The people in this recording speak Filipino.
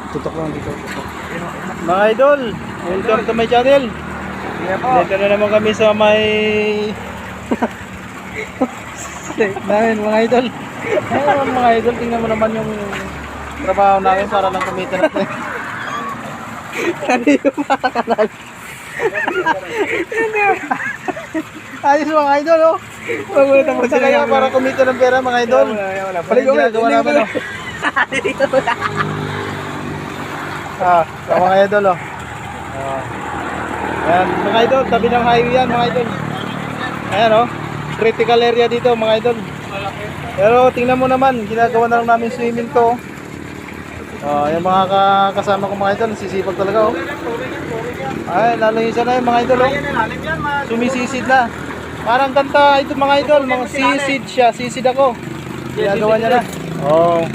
Tutok lang dito. Tutok. Mga idol, welcome to my channel. Dito na naman kami sa may namin mga idol. Ayun mga idol, tingnan mo naman yung trabaho namin para lang kumita natin. Ano yung mga kanal? Ayos mga idol, oh. Basta kaya para kumita ng pera mga idol. Balik ko ginagawa namin, oh. Mga idol, oh. Ayan, mga idol, tabi ng highway yan mga idol. Ayan, oh. Critical area dito mga idol. Pero tingnan mo naman, ginagawa na lang namin swimming to. Yung mga kasama ko mga idol, sisipag talaga, oh. Ay, lalo yung isa na yung mga idol, oh. Sumisisid na. Parang kanta ito mga idol, mga sisid siya, sisid ako. Ginagawa niya na. Oh.